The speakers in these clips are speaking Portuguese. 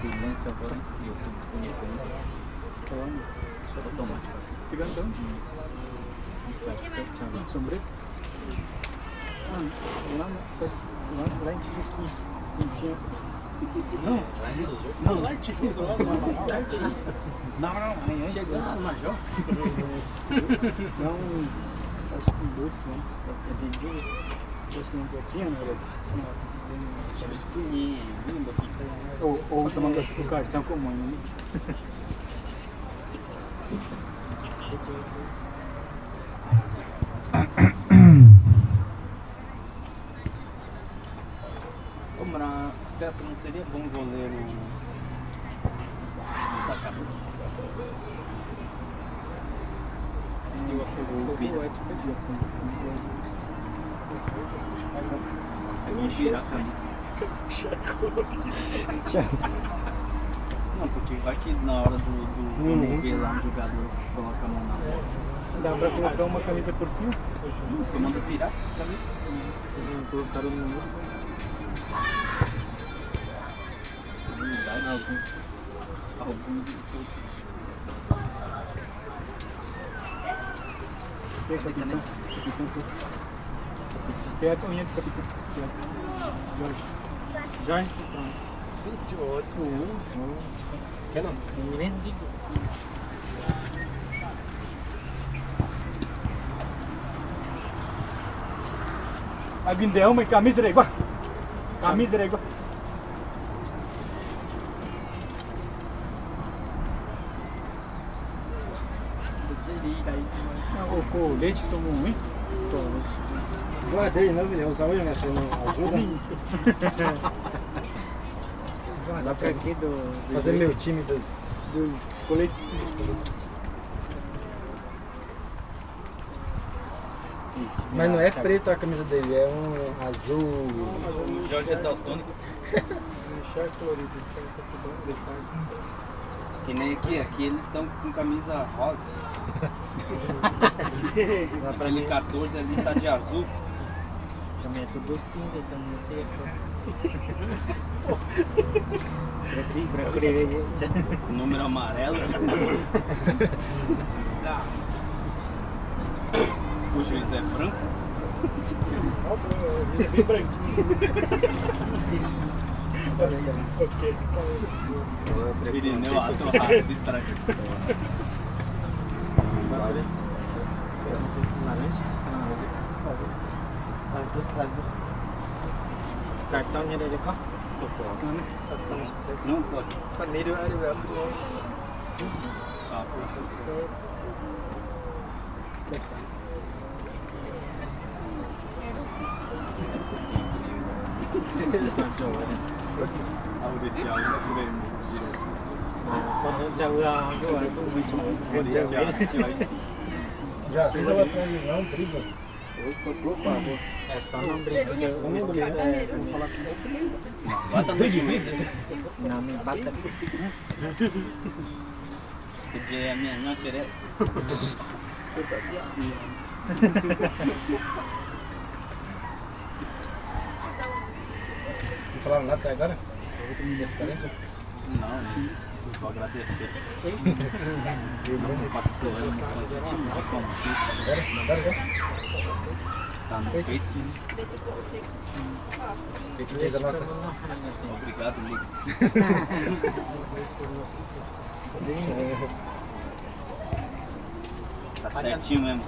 Silêncio agora e eu tô conectando. Só automático. Gigantão. Sombreiro? Ah, lá em Tijuquim. Não, lá em Tijuquim. Não, aí antes. Chegando no Major. Não, acho que 2 km. 2 km tinha, na verdade. Ou tomando o cartão comum, né? Como na Petro não seria bom goleiro da cabeça? O Edson pediu. Vou virar a camisa. Não, porque vai que na hora do vamos ver lá um jogador coloca a mão na bola. Dá pra colocar uma camisa por cima? Você manda virar a camisa. Colocaram no número. Algum Capitão. Perto a unha do capitão. Jorge. Quer não? Agindel, mas camisa é igual. Camisa é igual. O leite tomou um, hein? Guardei, não, eu usava hoje, mas você não ajuda. Lá pra aqui Fazer meu time dos coletes. Mas não é preto a camisa dele, é um azul. O Jorge é daltônico. Que nem aqui eles estão com camisa rosa. Aquele 14 ali tá de azul. Também é tudo cinza, então não sei O número amarelo. O juiz é branco. Bem branquinho. Irineu, ator racista. Cartãonya dari kau? Não pode. Paneiro ada berapa? Quando jauh lah, tu ada tu macam Já fiz a outra não, briga. é só não brinca. Bota no juiz. Não me bata. Pedir a minha não tirei. Não falaram nada até agora? Desse 40? Não, só agradecer. Pactuando com esse time de convite. Mandaram já? Tá no Face. O que diz a nota? Obrigado, Liga. Tá certinho mesmo.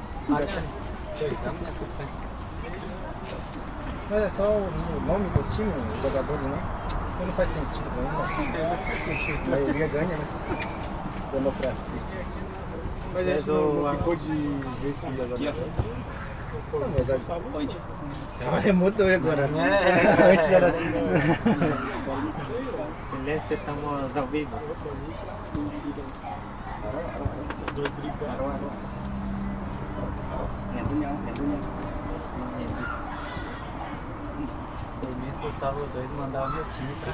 Mas é só o nome do time, os jogadores, né? Então não faz sentido, não. A maioria ganha, né? Democracia. Mas esse não ficou de ver se ia Aqui, ó. Não, mas Onde? mudou agora. Antes era. Silêncio, estamos ao vivo. Reunião. Por mim, expulsava os dois e mandava meu time pra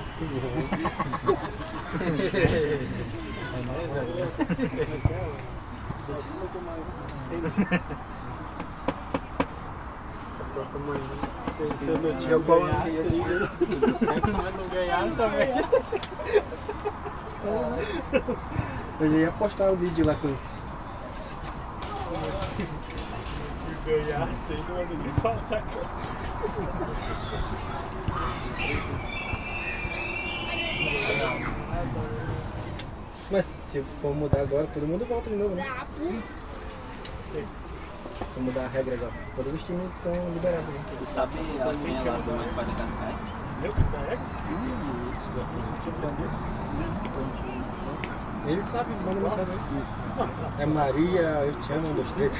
Se eu não tinha ganhar, Sempre não ganharam também. Eu já ia postar o vídeo lá com ganhar sem não é ninguém falar. Mas se for mudar agora, todo mundo volta de novo, né? Se mudar a regra agora, todos os times estão liberados, né? Tu sabe a senha lá do Wi-Fi da Cascaia? Meu que carrega? Ele sabe, manda mensagem. É Maria, eu te amo, 1, 2, 3.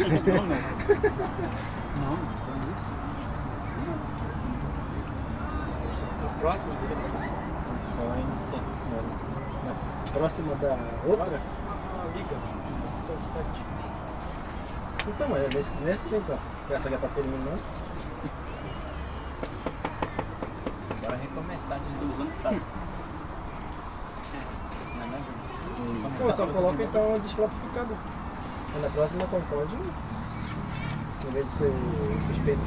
A próxima dele. Só iniciar. Próxima da outra? Liga. Então, é nesse tempo, ó. Essa já tá terminando. Bora recomeçar de novo, sabe? Pô, só coloca então desclassificado. Aí na próxima concorde, em vez de ser suspeito.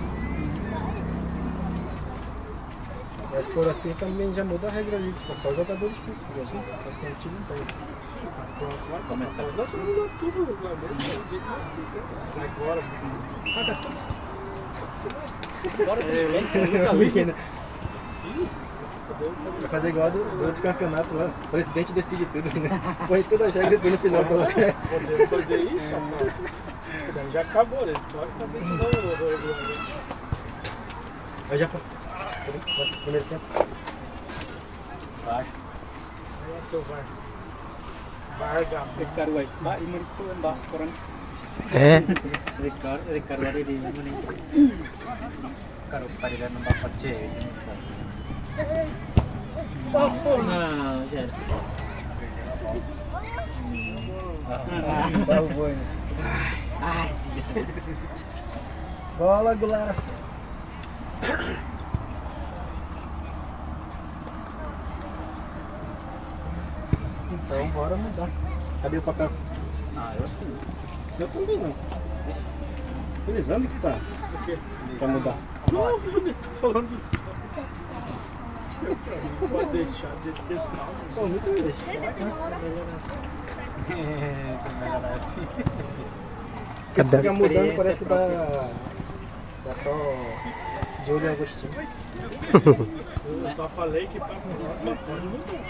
Mas por assim também já muda a regra ali, tipo, só jogadores expulsos. Assim o time não tem. Vai começar. Nós vamos mudar tudo o regulamento. Agora. Agora vai fazer igual do outro campeonato lá. O presidente decide tudo, né? Põe todas as regras no final. Podemos fazer isso, rapaz. Já acabou, né? Pode fazer de novo o regulamento. Aí já foi. Primeiro tempo. Vai. Aí é seu VAR. Varga. Ricardo Wi-Fi itu mbak koran. Ricardo ada di mana nih? Kalau paridan mbak Pace. Nah, jadi. Salvou, hein? Bola, Goulart. Então, bora mudar. Cadê o papel? Eu sim. Eu também não. Beleza, onde que tá? O quê? Pra mudar. Não, eu tô falando isso. Não pode deixar de ter calma. Pô, muito me deixa. Porque se ficar mudando, parece que dá só de olho em Agostinho. Eu só falei que pra próxima pode mudar.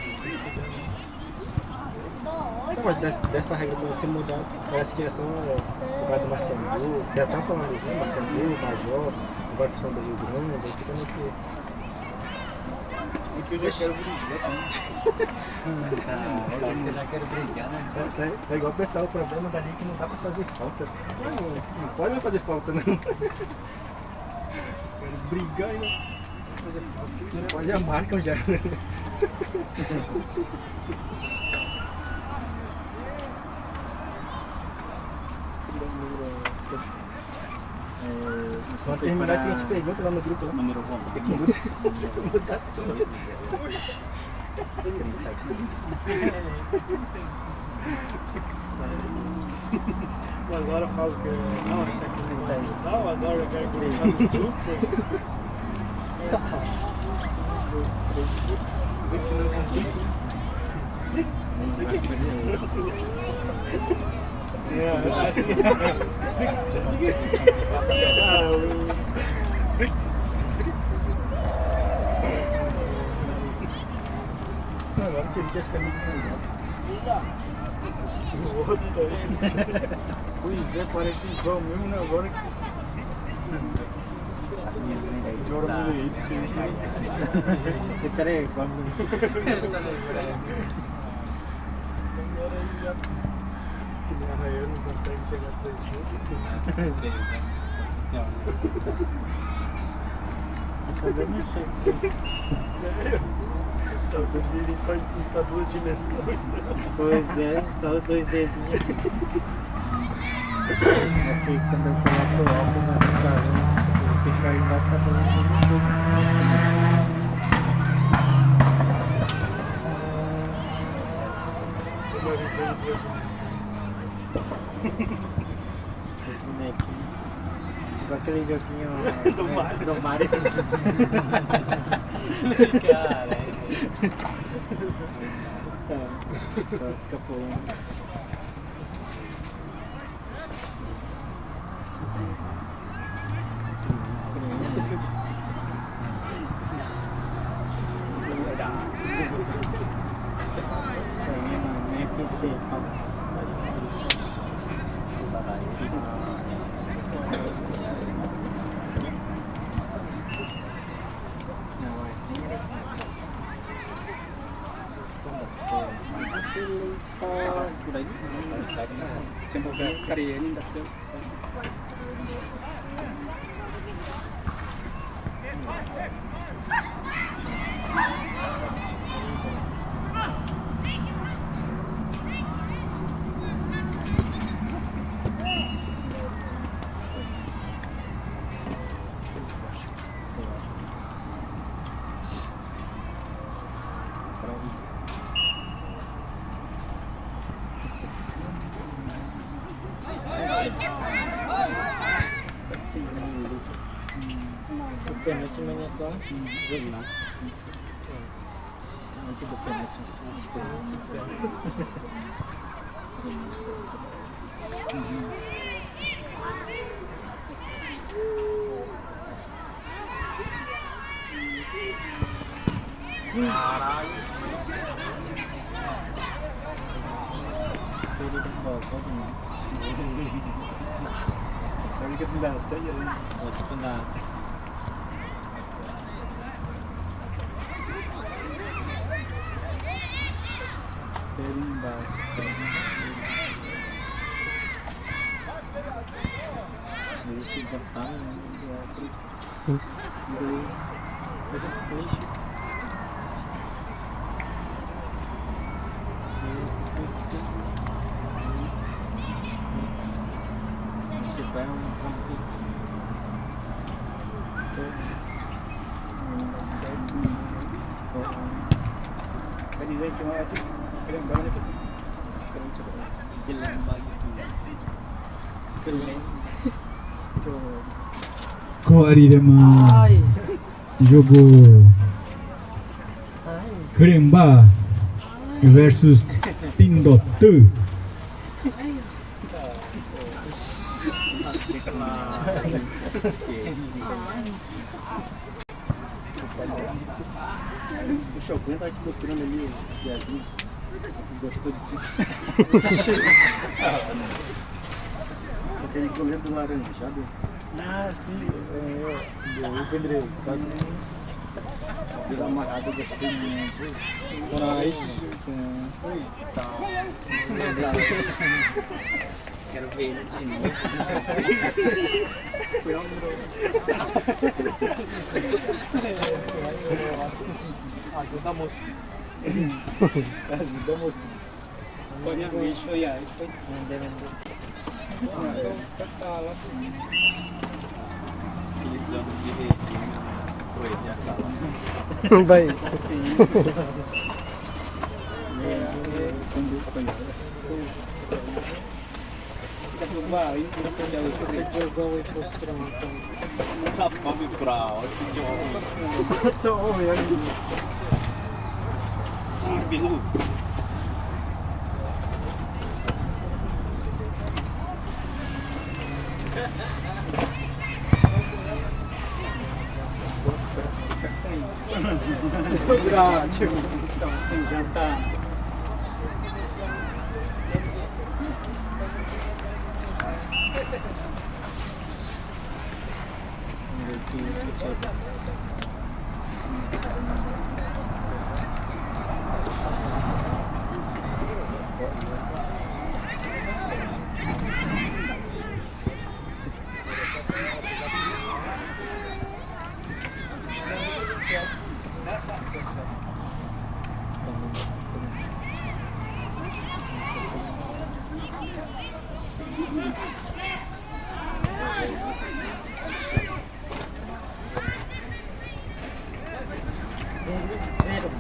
Não, mas dessa regra pra você mudar, parece que é só por causa do Marcelo. Já estão falando isso, né? Marcelo, Major, agora a questão do Rio Grande, aí fica nesse. Porque eu já quero brigar. Eu já quero brigar, né? É igual o pessoal, o problema dali é que não dá pra fazer falta. Não pode mais fazer falta, não. Quero brigar e não fazer falta. Não pode, já marcam já. Quando terminar, a gente pergunta lá no grupo. Número bom. Tem que mudar tudo. Agora eu falo que não, isso aqui não vai mudar, agora eu quero colocar no grupo. Agora que ele quer as camisas Pois é, parece igual mesmo, né? Agora que. Joga no leite. Bicara kamu. Que nem a Rayane não consegue chegar até Também não chega. sério? Então você viria só impulsar 2 dimensões. Pois é, só 2 desenhos. Aqui quando eu coloco o óculos nessa carona, fica embaçador alguma coisa. Uma visão em 2 dimensões. Esse bonequinho. Igual aquele joguinho Do Mário. Cara, Só fica pulando. Nem fiz bem. Semoga karya ini dapat. O pênalti menyekong Zuma. Nanti do pênalti. Jadi pokok ini. Sabi ka pendapat aja. What's benar? Dari bahasa. Dari si Jepang di Afrika. Dari Dari Malaysia. Jepang konflik. Tadi saya cuma aja kalian banyak itu. Kalian coba. Jelang bagi Kalian. Koarima jogo Gremba versus Pindotu. O Shogun tá te mostrando ali o Piazinho. Gostou de ti. Aquele goleiro do laranjado. Ah, sim. O Pedro. Deu uma amarrada, eu gostei muito. Quero ver ele de novo. Ajuda a moça. Ajuda a moça. Banyak bisu ya. Feliz ano de regime. Coelho, já Baik. Kita coba ini kita jauh Ele jogou e mostrou uma coisa. Tá fome pra ótimo de homem. Cowok ya. Sim, lu. Grande. Então, sem jantar. Zero.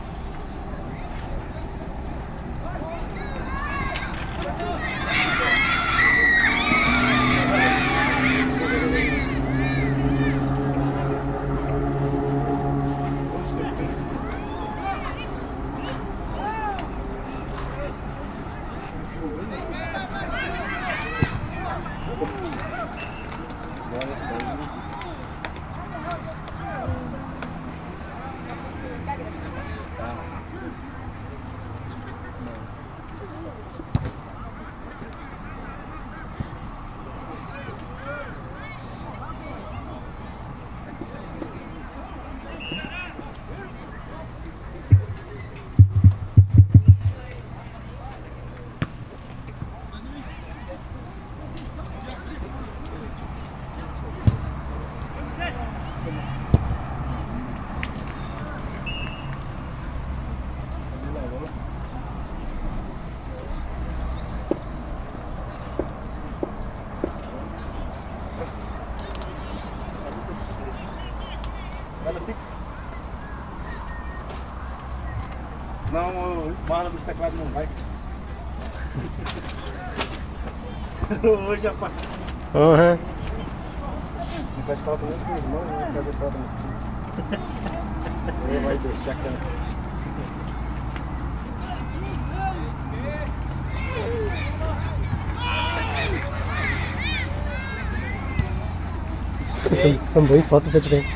Senão o bala dos teclados não vai. Hoje, rapaz. Aham. Depois fala também com o irmão, né? Quer ver foto no ele vai deixar a câmera. Também foto feita bem.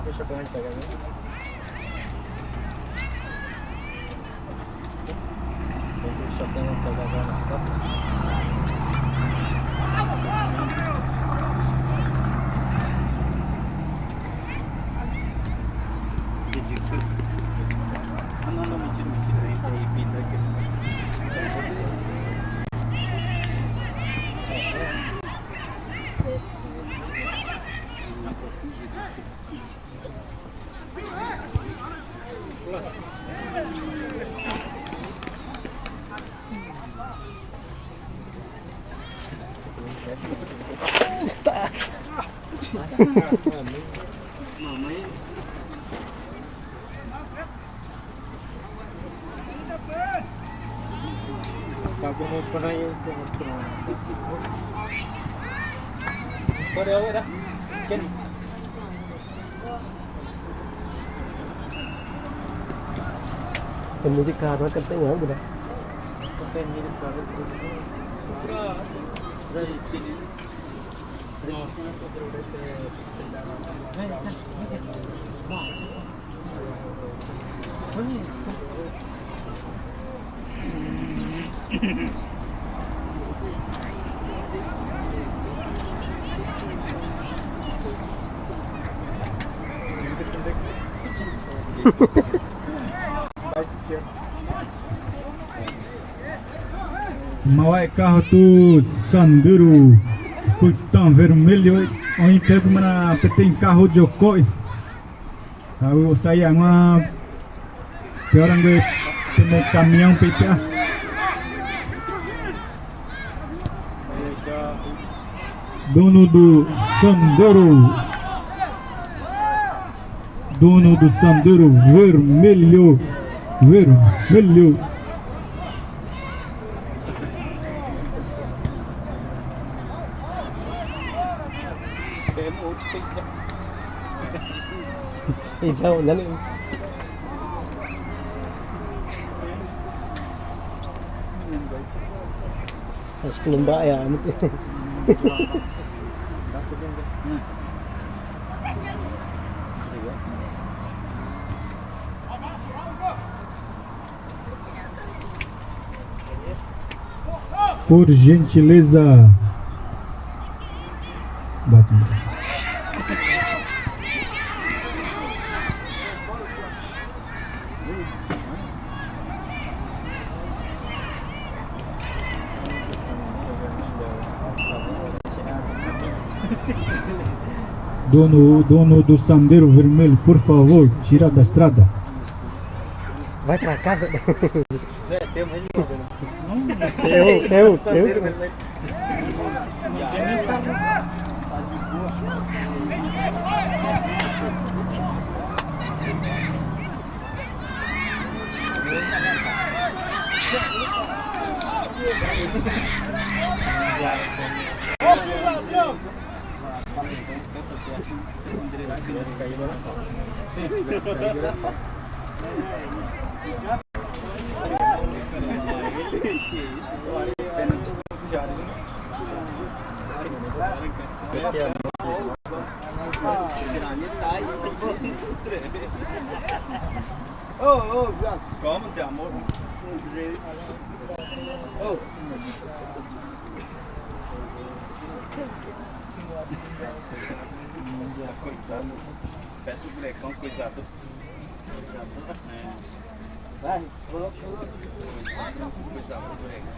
Deixa eu começar agora. Deixa eu pegar agora nas costas. Está. Bago mo pa na yung pareho na. Ken. Pemilih karena katanya udah. Pemilih karena Mawai carro do Sandero Putão vermelho onde pego mana tem carro de Jokoi tahu saya uma orang gue tem caminhão PTA dono do Sandero vermelho Ikaw, dali. Acho que não vai, por gentileza bate. Dono do Sandero vermelho, por favor, tira da estrada. Vai pra casa. Eu. Se tivesse caído era Có một chả một. Peço o brecão, cuidado. Vai, Cuidado, brecão.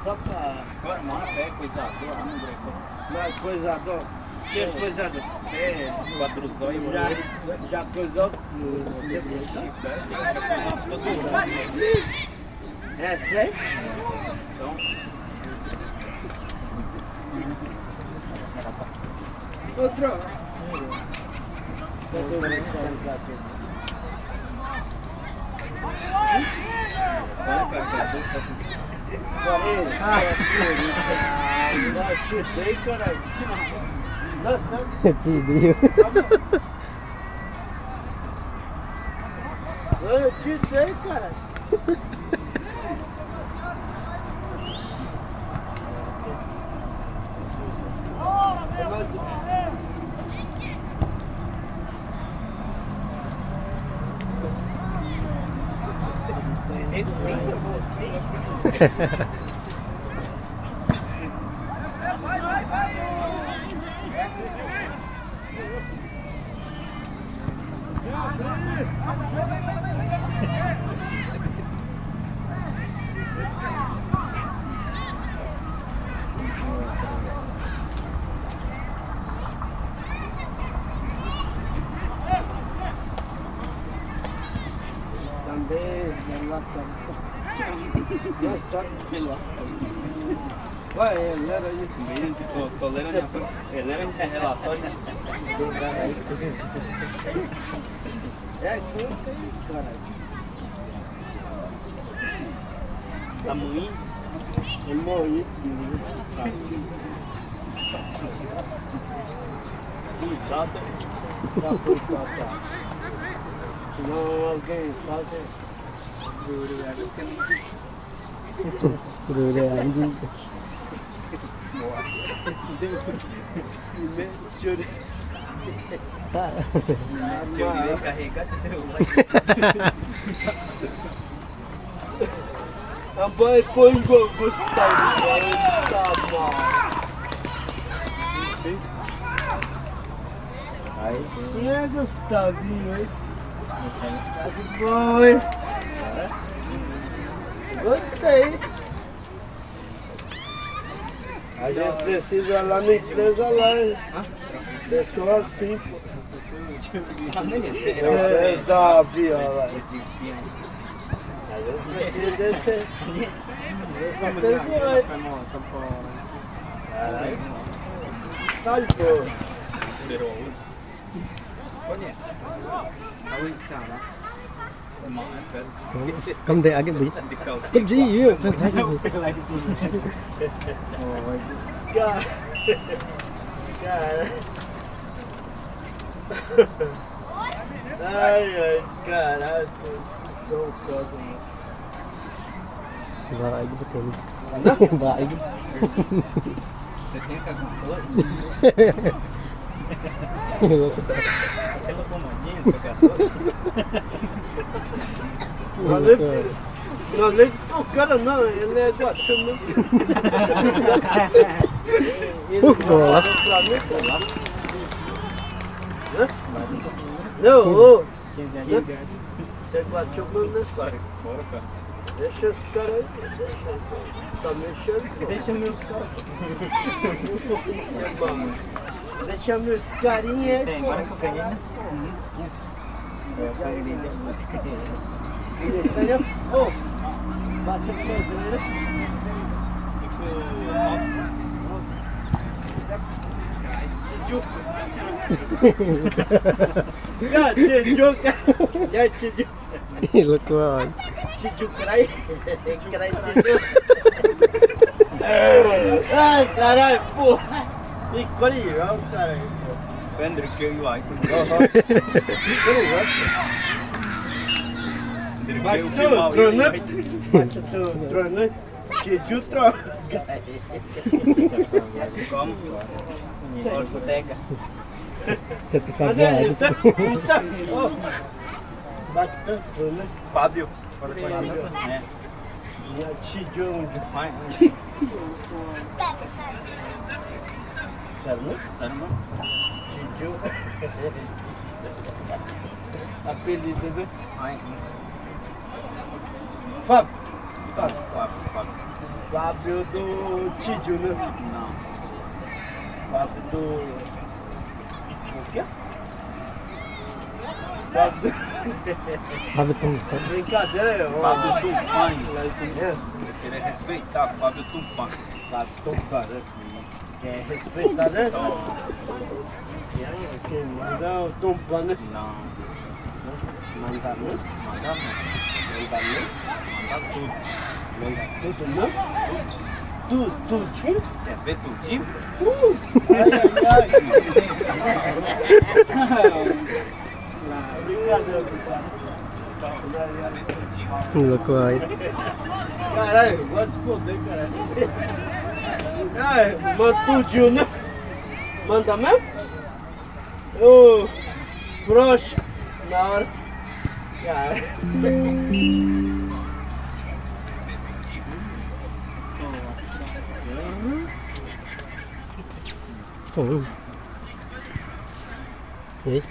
Agora, mano, é coisador, não brecão. Mas coisador, que coisador? É, quatro zóio, Já coisou? É, sei? Outro. Não, te dei, caralho. Te deu. Eu te dei, caralho. Ué, ele era isso. Tô lendo ele era relatório. É, conta aí, caralho. Tá moinho? Eu morri. Cuidado. Tá coitado. Senão alguém faz. Rồi anjing. Eu irei carregar de celular. A mãe foi Gustavo. Tá mal. Aí sim é Gustavinho, hein? Tá de boa, hein? Gostei. A gente precisa lá na empresa lá, hein? Pessoa assim, pô. É da viola. A gente precisa descer. Tá de boa. Không thể ăn cái bị cái gì vậy? Phải thấy Cara. Cara. Ai, caralho. Tô todo. Vai betul. Vai. Você tem que acompanhar? Aquela pomadinha, Não, nem o cara não, ele é guatemala. Golaço. Não, ô. 15 anos. Você é guatemala, né? Bora, cara. Deixa os caras aí. Tá mexendo. Deixa meus caras. Deixa meus carinhas aí. Tem, agora que eu ganhei, né? 15. Oh, bate tudo. Ya cijuk. Ya cijuk. Look what. Cijuk kerai. Kerai cijuk. Ai, caralho, porra. Ficou legal, cara. Vender que eu vai. Bate tudo, trono. Bate tudo, trono. Cijuk trono. Como? Ortega. Já te Mas fazia. oh. Bate tudo, Fábio. É. Cijuk. Vai. Sério? Sério? Cijuk. Apelido, né? Vai. Fábio. Fábio. Fábio do Cijuk, né? Não. Fábio do... O quê? Fábio Fábio Tom. do... Brincadeira, é Fábio Tupã. É. Ele respeitar Fábio Tupã. Fábio Tupã, né? Quer respeitar, né? Não. Quem manda o Tupã, né? Não. Manda, né? Manda não. Manda, né? Manda tudo. Manda tudo, né? Tudinho? Quer ver tudinho? Ai. Brincadeira, Look what. caralho, eu gosto de foder, caralho. Ai, manda tudinho, né? Manda mesmo? Ô, frouxo, na hora. Cara. Oh. Ei.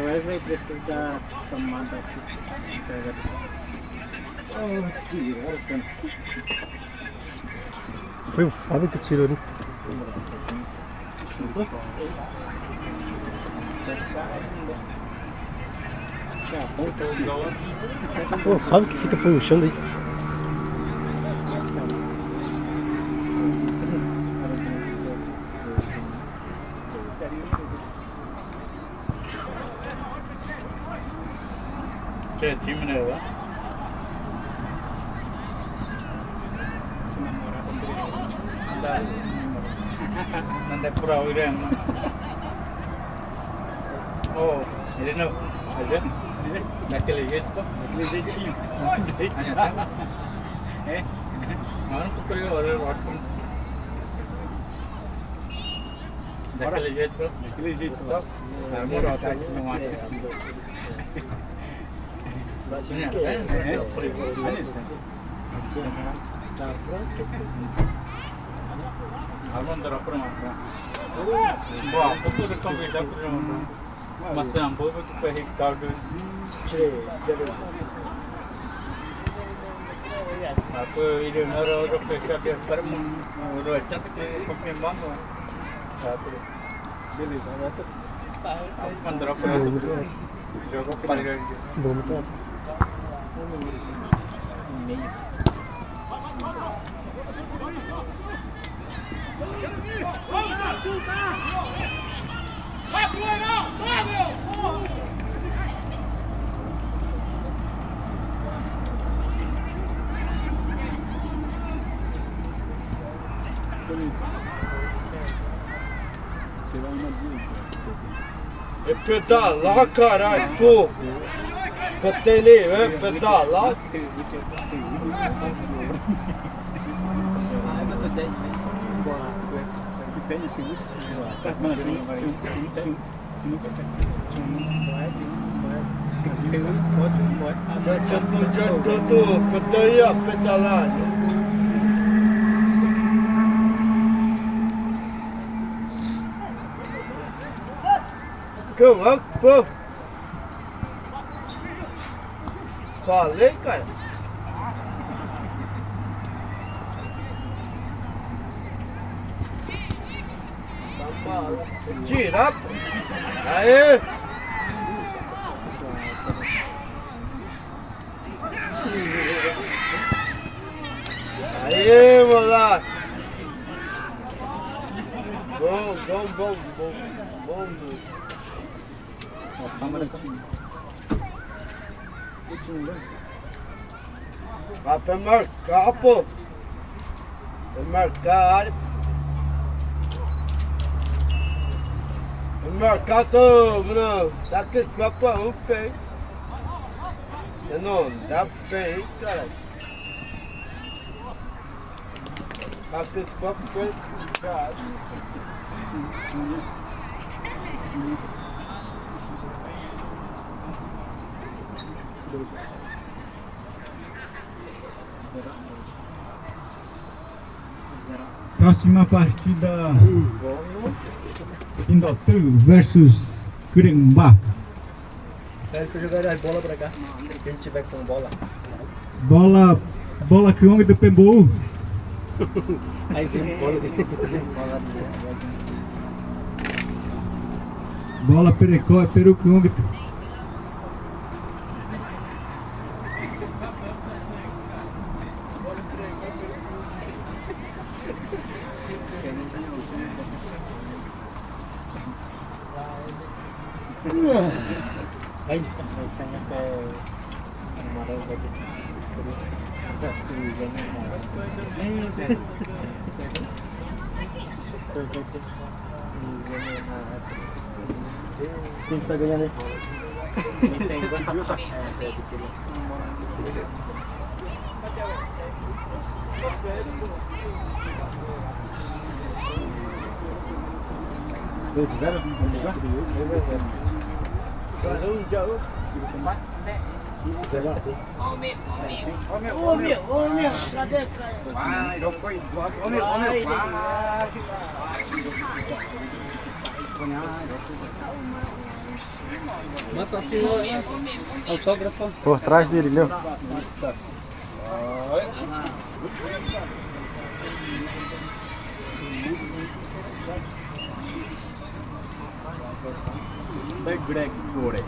Wesley precisa da tomada aqui. Oh, tiraram tanto. Foi o Fábio que tirou, né? Pô, o Fábio que fica puxando aí. Que time, né? Nanda pura udah emang. Oh, ini no, aja. Daquele jeito, pô. Daquele jeitinho. Agora tu pega o outro. Daquele jeito, pô. Daquele jeito, tá? Moro até não acho. Alman darapura matra. Boa, tudo de convidar para mas não vou que para Ricardo. Aku ini nara fechar dia permu. Udah chat ke confirmam. Satu. Beleza, agora tá. Mandar para tu. Jogo para ele. Vamos pra. É pedalar, caralho, pô. Petele, é pedalar. Já tô, pedalia, pedalar. Go up, pô. Falei, cara. Tirar, pô. Aê! Aê, moleque! Bom. Ó, câmera aqui. Vai pra marcar, pô. Vai marcar a área. Vai marcar, tô, Bruno. Dá que vai pra um pé. Não, dá pé, cara. Dá que vai pra pé, cara. Próxima partida. Indotu versus Cuiabá. Espero que eu jogarei as bolas pra cá. Quem tiver com bola. Bola que onde do Pembu. Aí vem bola. Bola Perecó, Peru que onde. Aí. Biasanya ke kemarin gitu. Quem tá ganhando aí? Dois zero, Ô, meu, cadê, cara? Vai, não foi. Ô, meu, vai. Mata assinou autógrafo. Por trás dele, leu? Greg Gore.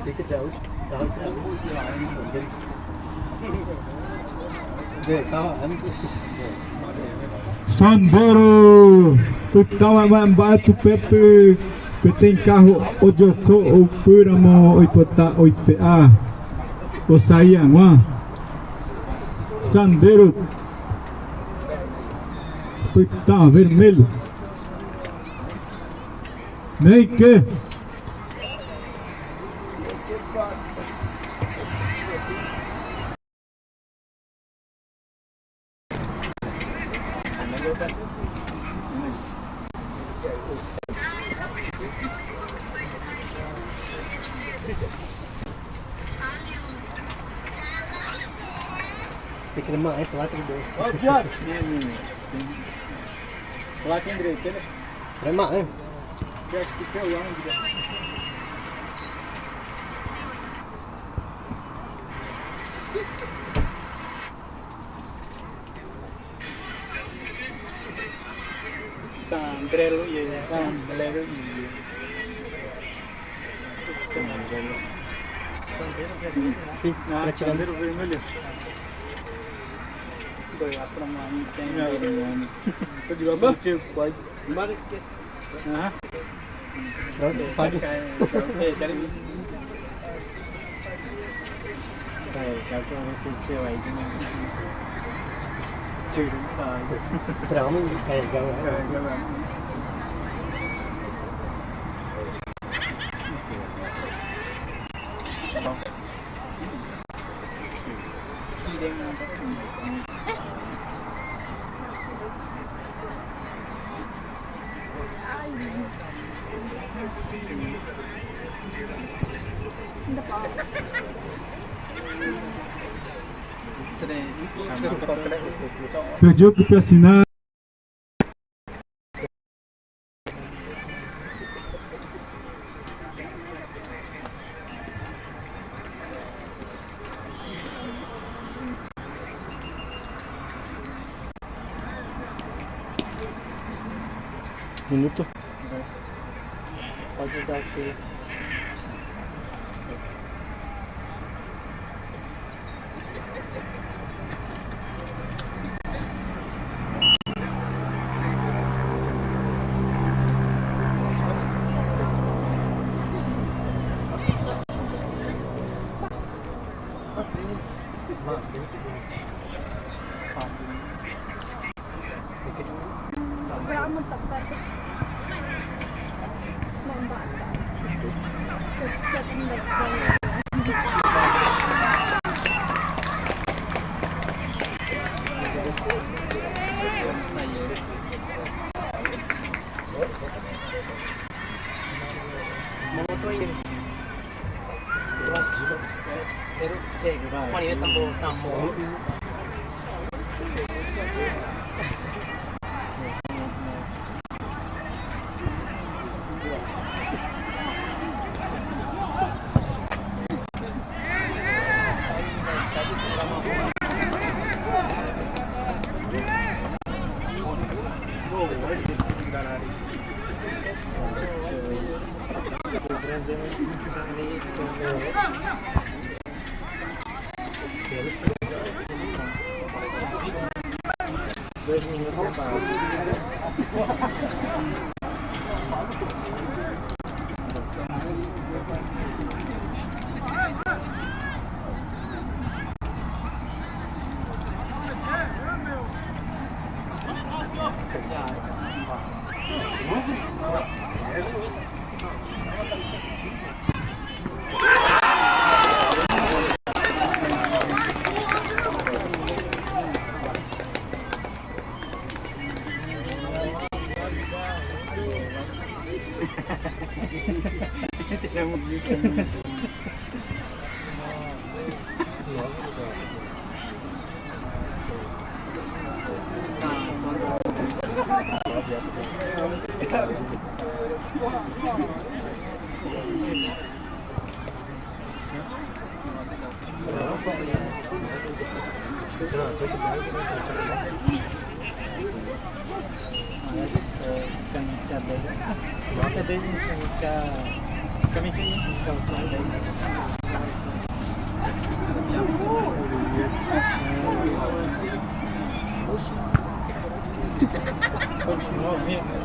Dikit jauh. Deh, kawan. Sandeiro, Putawa Batu Pepe, tem carro Ojoko, o Puramo, o Pota, o IPA, o Sayangwa, Sandeiro, Putão Vermelho, nem que. Tem que levar placa de dois. Ó, pior. Placa em direita, né? Levar, hein? Eu acho que é o Yang. Sombrero y sombrero y Sim, pra tirar. sombrero vermelho. Dois lá pra mãe, tem vermelho. Tô de boa, tio, pode. Embora que. Aham. Pronto, pode. É, quero ir. Trauma de carregar. Pediu para assinar. Minuto. Pode dar aqui. Berapa tempat? Nampak tak? Cepat baik. Motor ini. Terus baru cek. Mana ini tambah. Kemeja beda. Ada ini kemeja ini kalau saya continua mesmo.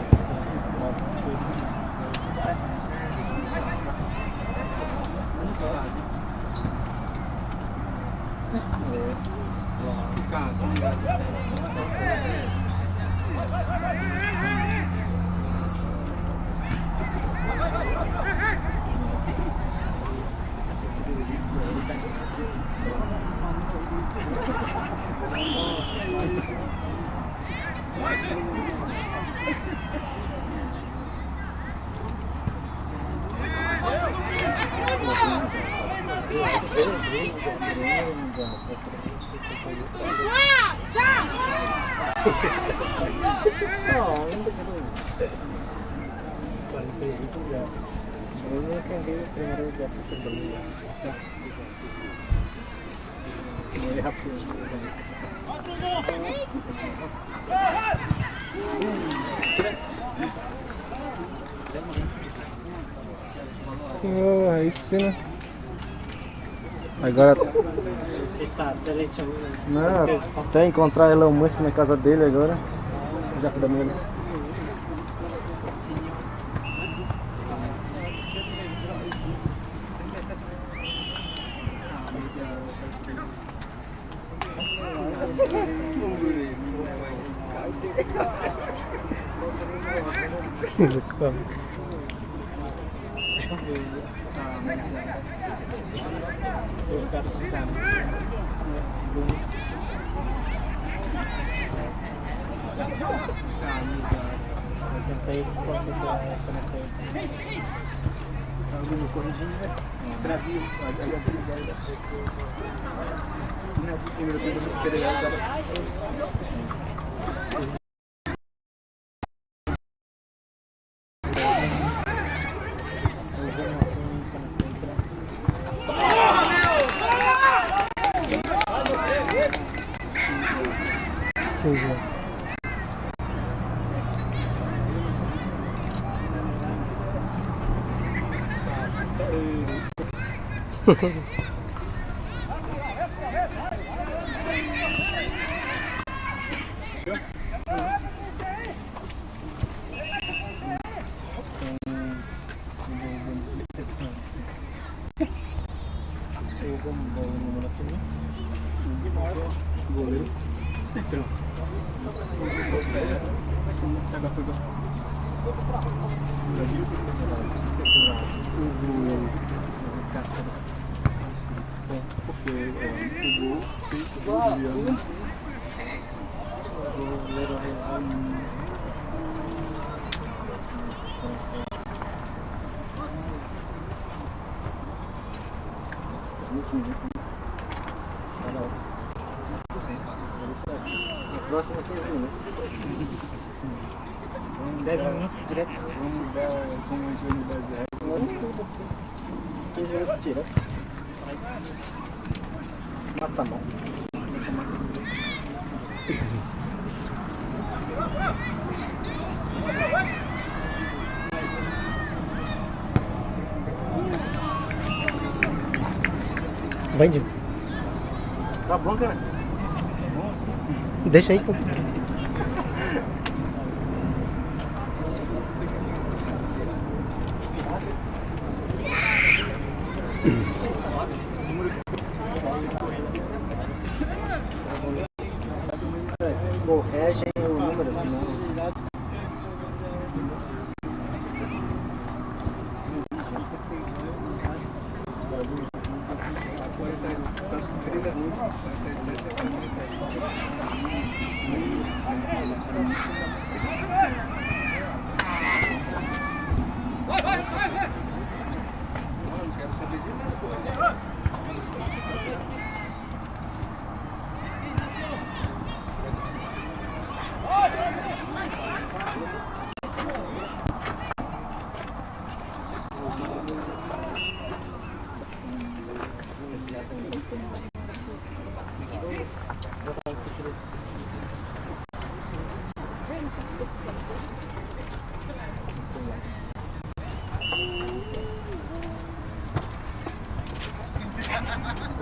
Ini kan dia primeiro jatuh terbeli. Ini HP. Oh, aí sim, né? Agora, não, até encontrar Elon Musk na casa dele agora. Já foi da minha. Próximo 15 minutos. 10 minutos direto. Vamos dar como o jogo das regras. 15 minutos tira. Mas tá bom. Vende. Tá bom, cara? Deixa aí, pô. Corrigem o número, senão...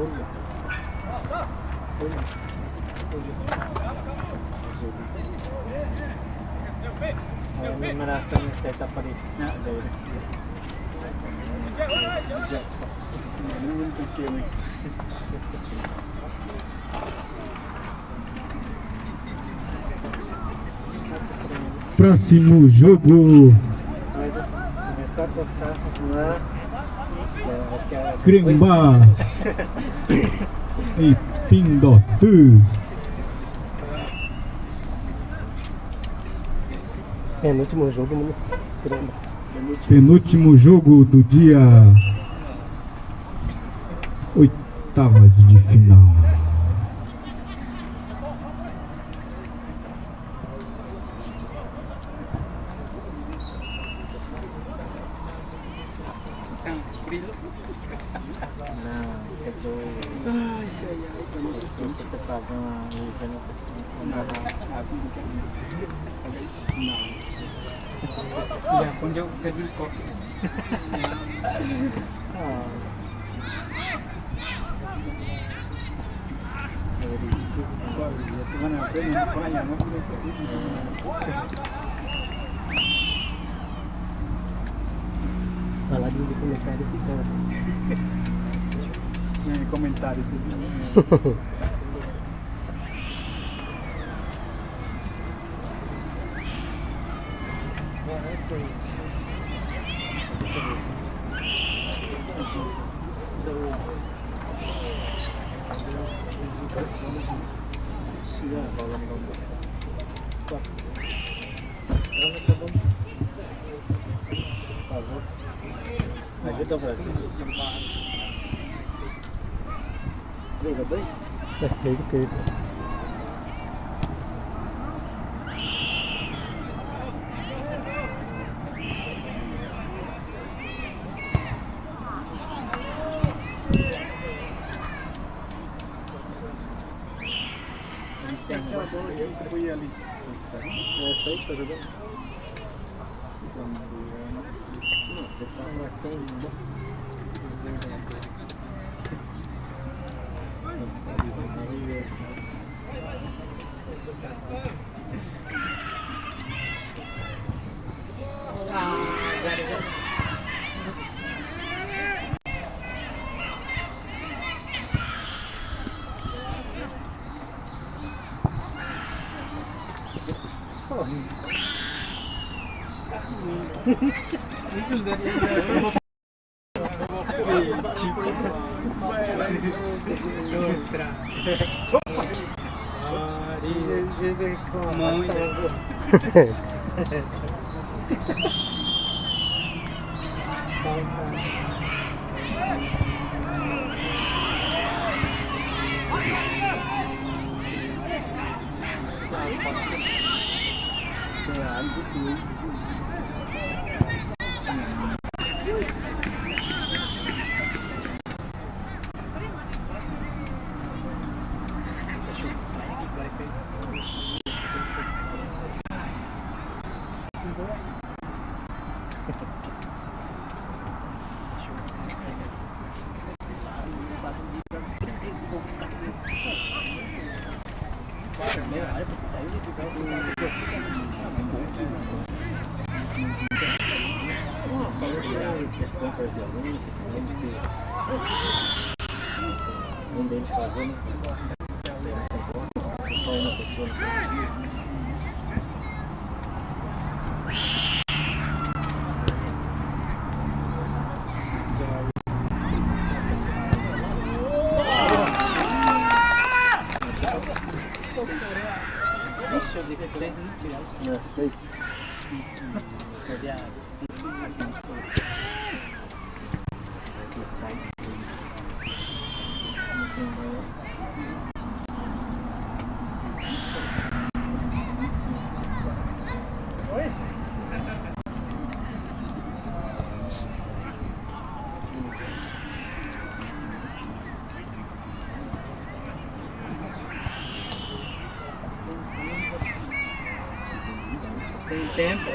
A numeração certa para ele. Não porque, né? Próximo jogo, Começou a coçar lá. Acho que é Cremba e Pindotu. Penúltimo jogo, mano. Penúltimo jogo do dia. Oitavas de final. Não, é do. Você tá pagando a exame. Ya, pun jauh jadi kok. Mana aprende na praia, não Falar de comentário ficando. tem comentários do vídeo. Ajuda o Brasil. 3-2? Teve. Fui ali. Essa aí tá jogando? Isso daria. Compras de alunos, que um deles casou, né? Só uma pessoa no coletivo. Seis. Tem tempo.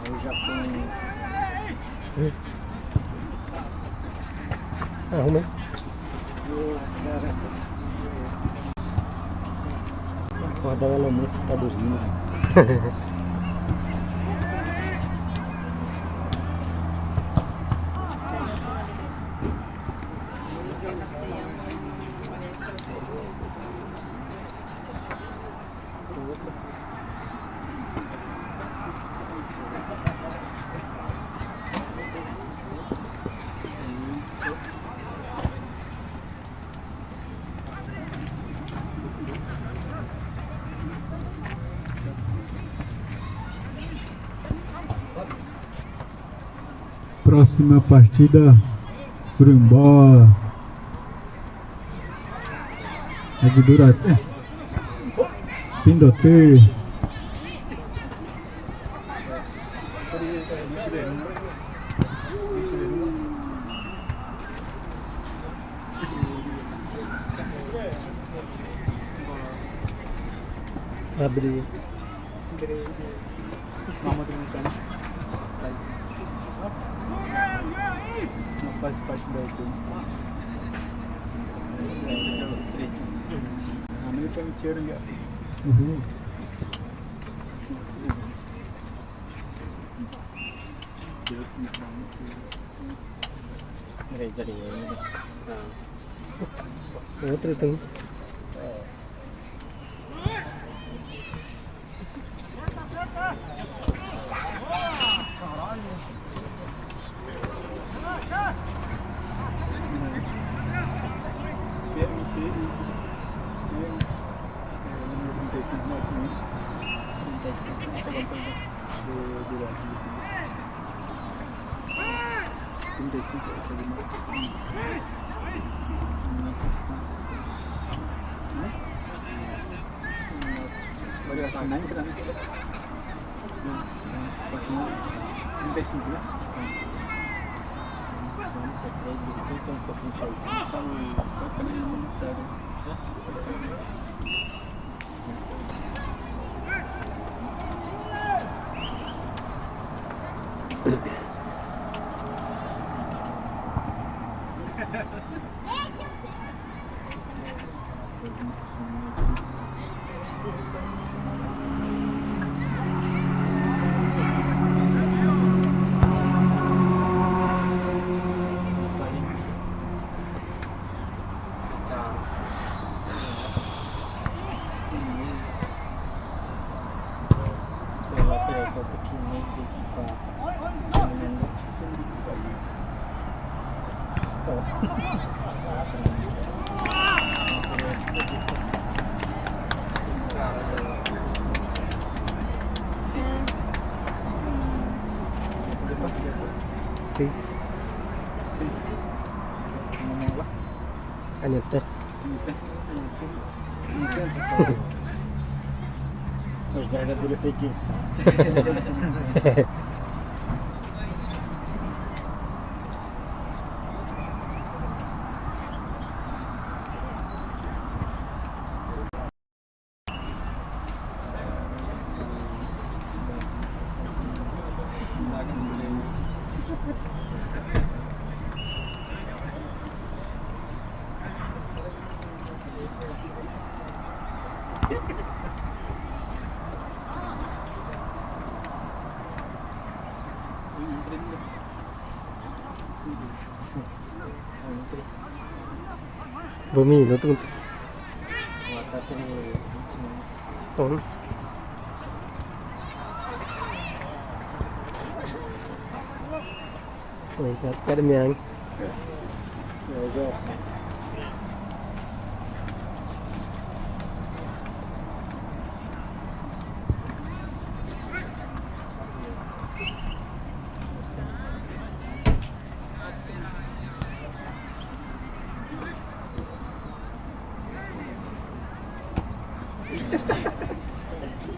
Aí já foi. Arruma aí. Acordar ela nesse tá dormindo. Próxima partida, Curimbola. Agdurate. Pindote. Abrir. Mama do mecânico. Não faz parte da altura. A mãe foi me tirando. Outra tem. Olha assim, nem pra mim. Assim, 35, né? 35. Aneta. Os verdadeiros eu sei quem são. Bumi, no tuh. Ton. Oh, kat miang.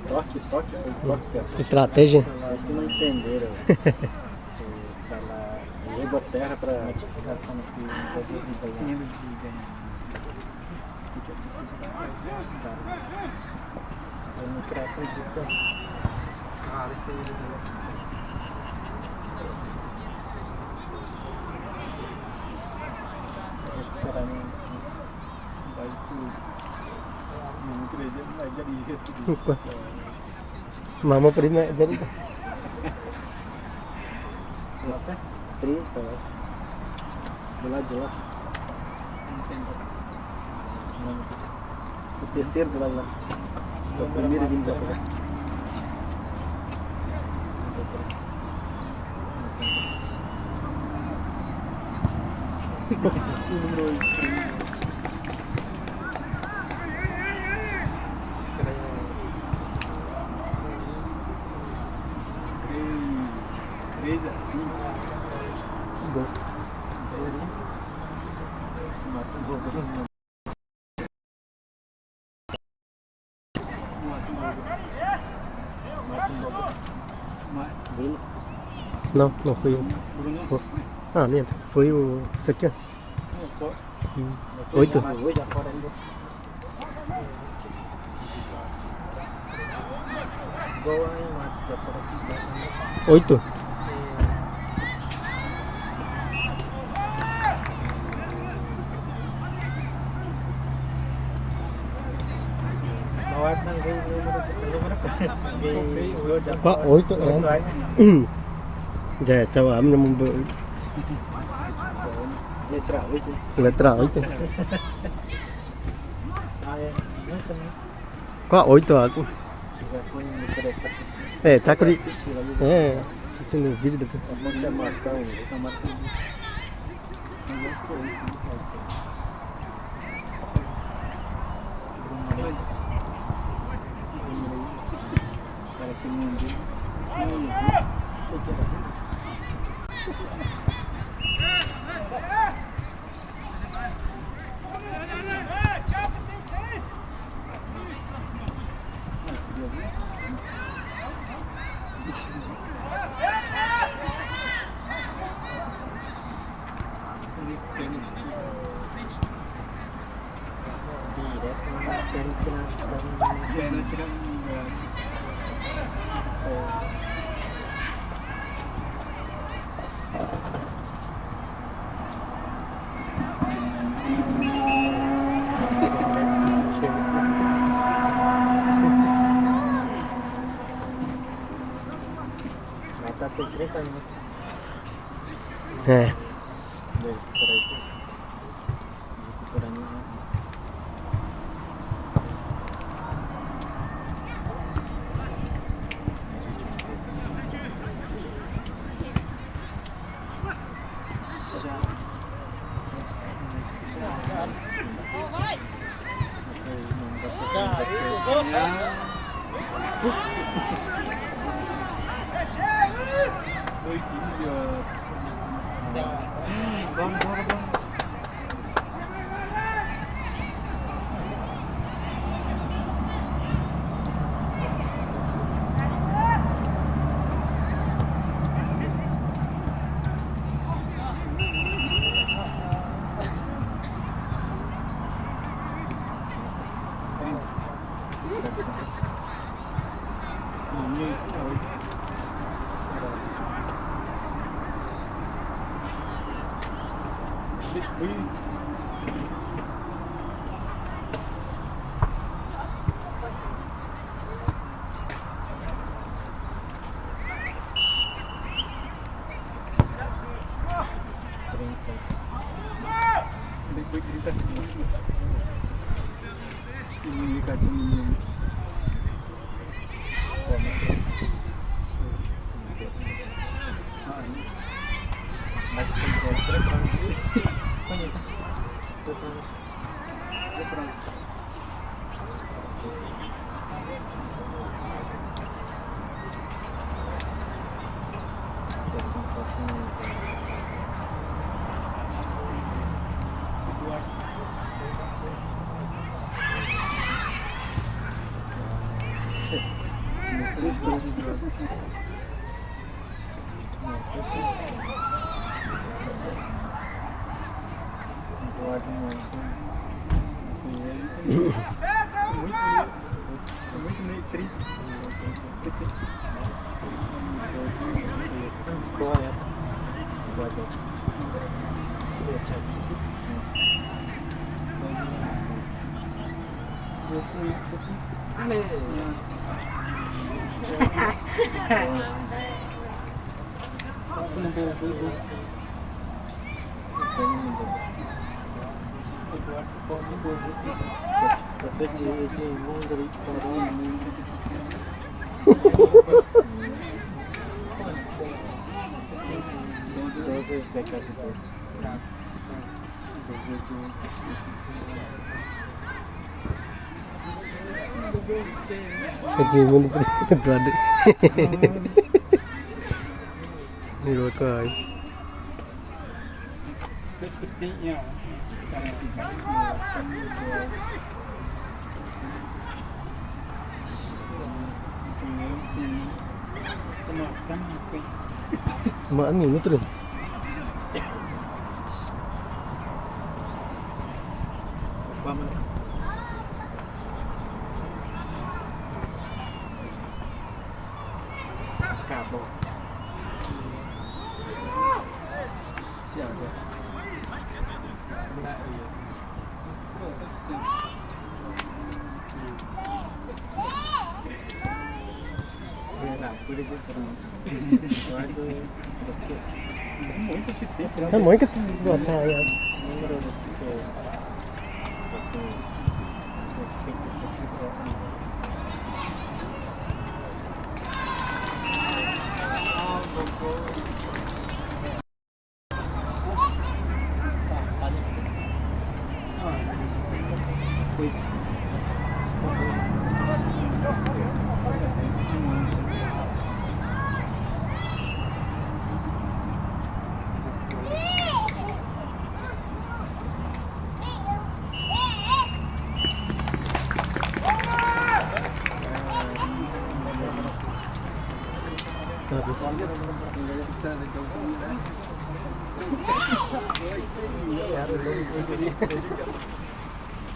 Toque, cara. Estratégia. Acho que não entenderam. Tá lá, rego a terra pra... Notificação aqui, vocês lembram de ganhar. Eu não quero acreditar. Cara, esse aí Esperar assim. Vai tudo. Não acredito, mas já tudo. Mama por ini jadi 30, eu acho. Do lado de lá. O terceiro do lado de lá. É o primeiro vindo pra cá. Número 8. Três assim. Gol. Bruno. Não foi o. Bruno. Ah, lembra? Foi o. Isso aqui, ó. 8. Igual lá em Matos, já fora aqui. 8. Bawat ng gay número Pak 8 kan. Dạ, chào ấm cho mong bữa. letra 8. Letra 8. Ah, é. Não também. Qual 8 aqui? Já foi no pré-passo. É, tá com Assistir ali. É, assistindo o vídeo depois. A ponte é marcão, essa marca. Parece mundo. Isso aqui era. Mata tem 30 minutos. É. Peraí. Depois 30 segundos. E o indicador mas tem que ter Muito meio tri. Kejimun itu ada. Ini rokai. Mak ni betul. Kan mau ikut buat saya.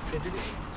Jadi